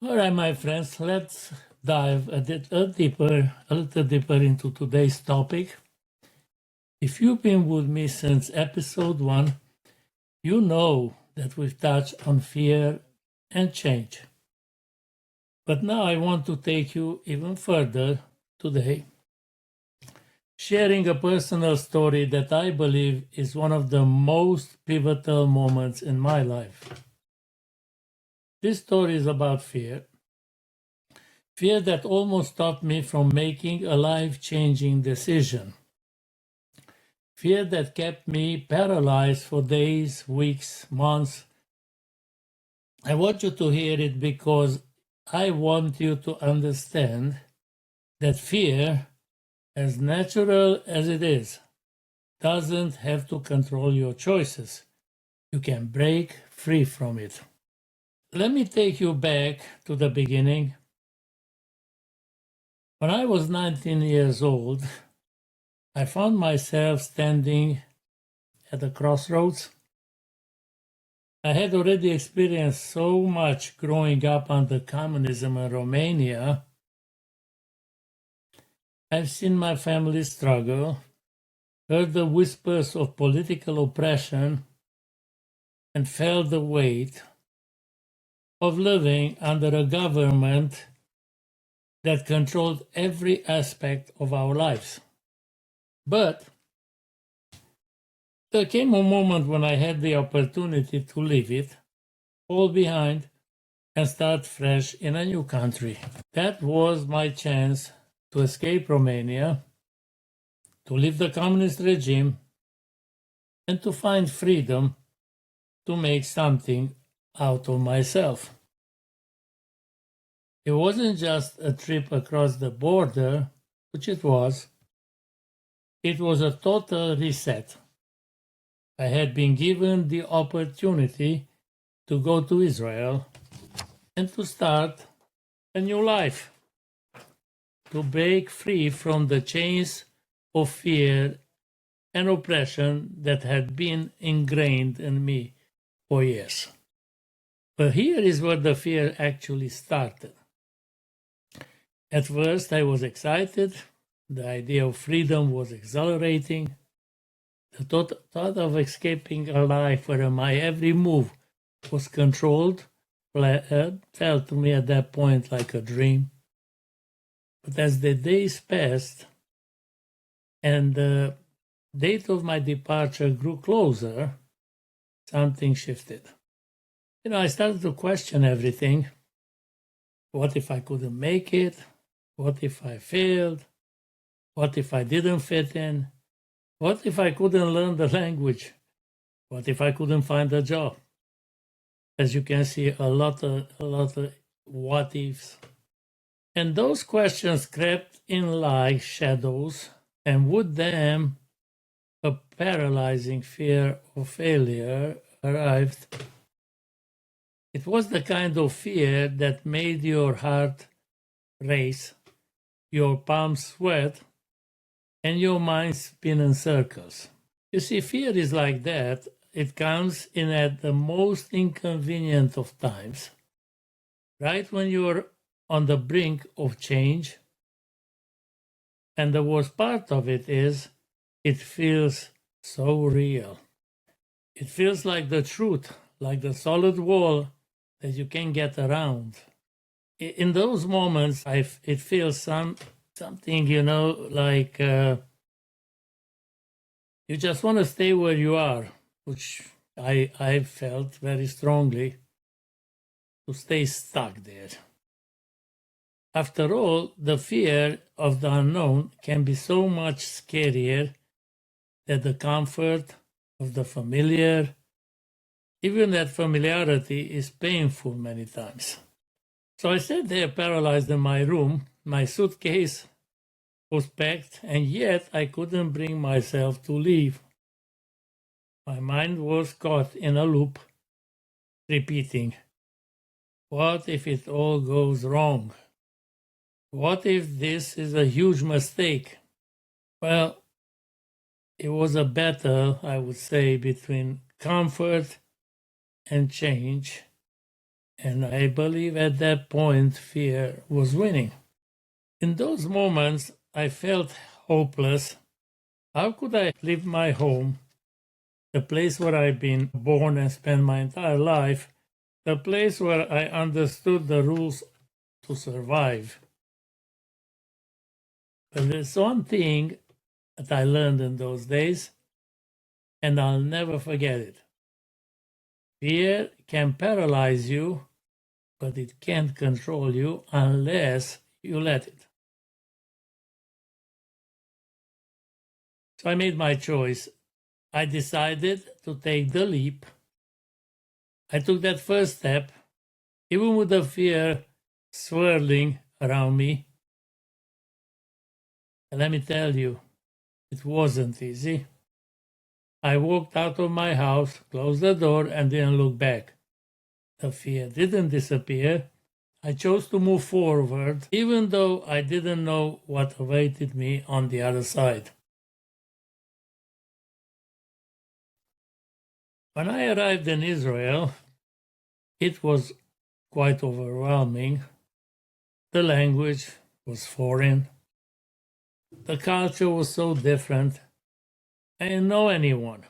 All right, my friends, let's dive a little deeper into today's topic. If you've been with me since episode 1, you know that we've touched on fear and change. But now I want to take you even further today, sharing a personal story that I believe is one of the most pivotal moments in my life. This story is about fear. Fear that almost stopped me from making a life-changing decision. Fear that kept me paralyzed for days, weeks, months. I want you to hear it because I want you to understand that fear, as natural as it is, doesn't have to control your choices. You can break free from it. Let me take you back to the beginning. When I was 19 years old, I found myself standing at a crossroads. I had already experienced so much growing up under communism in Romania. I've seen my family struggle, heard the whispers of political oppression, and felt the weight of living under a government that controlled every aspect of our lives. But there came a moment when I had the opportunity to leave it all behind and start fresh in a new country. That was my chance to escape Romania, to leave the communist regime, and to find freedom to make something out of myself. It wasn't just a trip across the border, which it was a total reset. I had been given the opportunity to go to Israel and to start a new life, to break free from the chains of fear and oppression that had been ingrained in me for years. But here is where the fear actually started. At first, I was excited. The idea of freedom was exhilarating. The thought of escaping a life where my every move was controlled felt to me at that point like a dream. But as the days passed and the date of my departure grew closer, something shifted. I started to question everything. What if I couldn't make it? What if I failed? What if I didn't fit in? What if I couldn't learn the language? What if I couldn't find a job? As you can see, a lot of what ifs. And those questions crept in like shadows, and with them, a paralyzing fear of failure arrived. It was the kind of fear that made your heart race, your palms sweat, and your mind spin in circles. You see, fear is like that. It comes in at the most inconvenient of times, right when you're on the brink of change. And the worst part of it is, it feels so real. It feels like the truth, like the solid wall that you can get around. In those moments, it feels something, like you just want to stay where you are, which I felt very strongly, to stay stuck there. After all, the fear of the unknown can be so much scarier than the comfort of the familiar. Even that familiarity is painful many times. So I sat there paralyzed in my room. My suitcase was packed, and yet I couldn't bring myself to leave. My mind was caught in a loop, repeating, what if it all goes wrong? What if this is a huge mistake? Well, it was a battle, I would say, between comfort and change. And I believe at that point, fear was winning. In those moments, I felt hopeless. How could I leave my home, the place where I've been born and spent my entire life, the place where I understood the rules to survive? But there's one thing that I learned in those days, and I'll never forget it. Fear can paralyze you, but it can't control you unless you let it. So I made my choice. I decided to take the leap. I took that first step, even with the fear swirling around me. And let me tell you, it wasn't easy. I walked out of my house, closed the door, and didn't look back. The fear didn't disappear. I chose to move forward, even though I didn't know what awaited me on the other side. When I arrived in Israel, it was quite overwhelming. The language was foreign. The culture was so different. I didn't know anyone.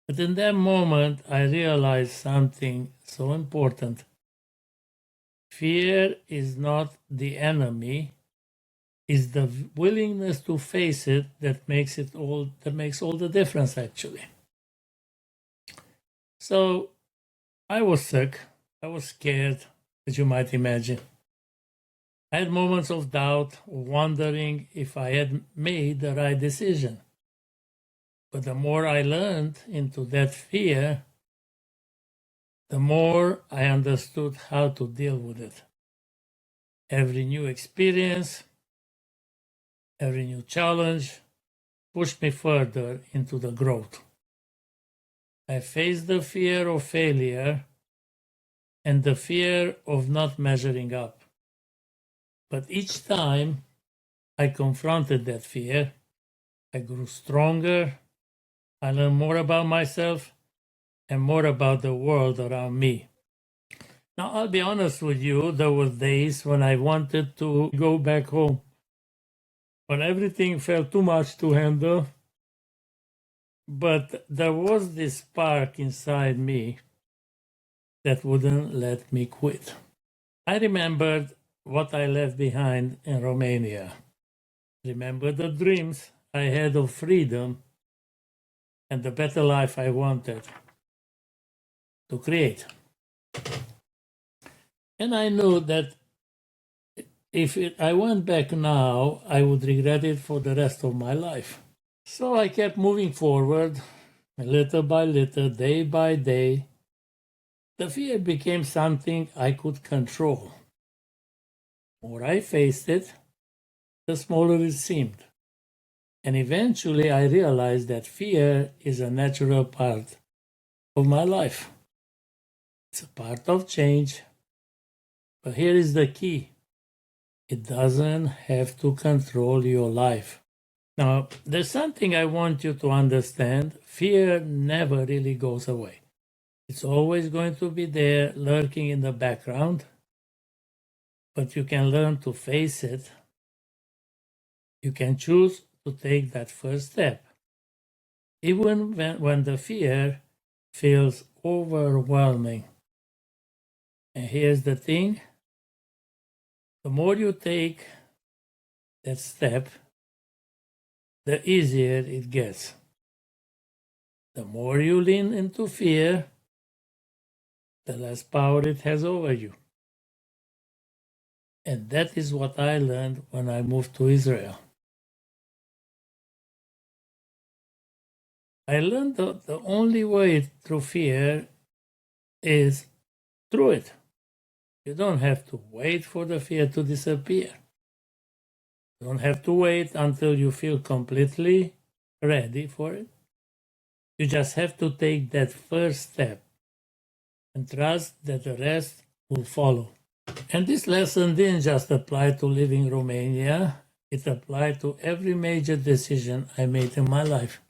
But in that moment, I realized something so important. Fear is not the enemy. It's the willingness to face it that makes all the difference, actually. So I was sick. I was scared, as you might imagine. I had moments of doubt, wondering if I had made the right decision. But the more I learned into that fear, the more I understood how to deal with it. Every new experience, every new challenge pushed me further into the growth. I faced the fear of failure and the fear of not measuring up. But each time I confronted that fear, I grew stronger, I learned more about myself and more about the world around me. Now, I'll be honest with you, there were days when I wanted to go back home, when everything felt too much to handle. But there was this spark inside me that wouldn't let me quit. I remembered what I left behind in Romania. Remembered the dreams I had of freedom and the better life I wanted to create. And I knew that if I went back now, I would regret it for the rest of my life. So I kept moving forward, little by little, day by day. The fear became something I could control. The more I faced it, the smaller it seemed. And eventually I realized that fear is a natural part of my life. It's a part of change. But here is the key. It doesn't have to control your life. Now, there's something I want you to understand. Fear never really goes away. It's always going to be there, lurking in the background. But you can learn to face it. You can choose to take that first step. Even when the fear feels overwhelming. And here's the thing. The more you take that step, the easier it gets. The more you lean into fear, the less power it has over you. And that is what I learned when I moved to Israel. I learned that the only way through fear is through it. You don't have to wait for the fear to disappear. You don't have to wait until you feel completely ready for it. You just have to take that first step and trust that the rest will follow. And this lesson didn't just apply to living in Romania, it applied to every major decision I made in my life.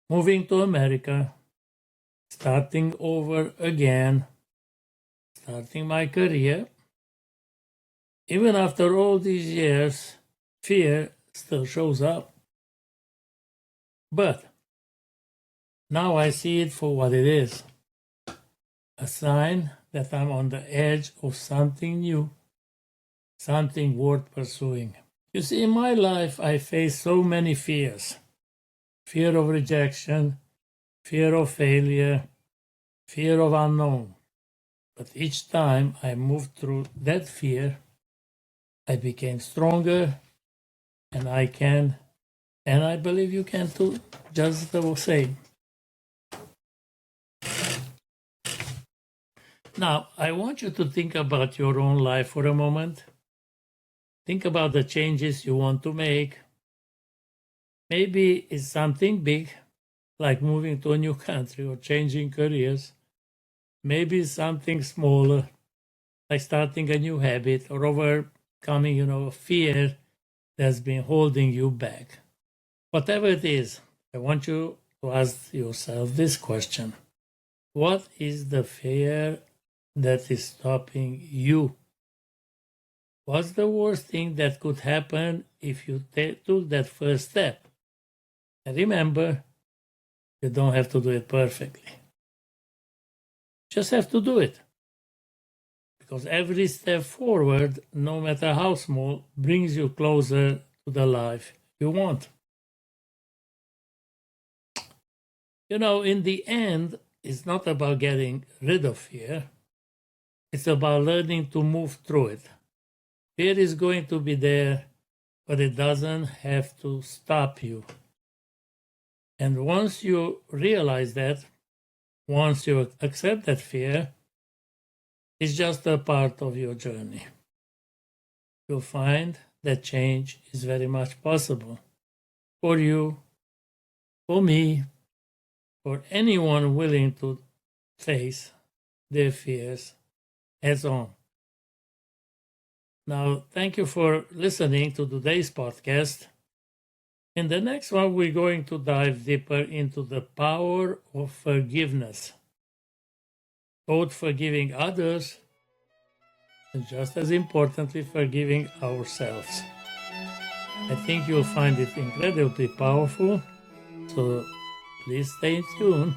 Moving to America, starting over again, starting my career. Even after all these years, fear still shows up. But now I see it for what it is, a sign that I'm on the edge of something new, something worth pursuing. You see, in my life, I faced so many fears. Fear of rejection, fear of failure, fear of unknown. But each time I moved through that fear, I became stronger, and I can, and I believe you can too, just the same. Now, I want you to think about your own life for a moment. Think about the changes you want to make. Maybe it's something big, like moving to a new country or changing careers. Maybe it's something smaller, like starting a new habit or overcoming, a fear that's been holding you back. Whatever it is, I want you to ask yourself this question. What is the fear that is stopping you? What's the worst thing that could happen if you took that first step? And remember, you don't have to do it perfectly. Just have to do it. Because every step forward, no matter how small, brings you closer to the life you want. In the end, it's not about getting rid of fear. It's about learning to move through it. Fear is going to be there, but it doesn't have to stop you. And once you realize that, once you accept that fear, it's just a part of your journey. You'll find that change is very much possible for you, for me, for anyone willing to face their fears heads on. Now, thank you for listening to today's podcast. In the next one, we're going to dive deeper into the power of forgiveness, both forgiving others and just as importantly, forgiving ourselves. I think you'll find it incredibly powerful, so please stay tuned.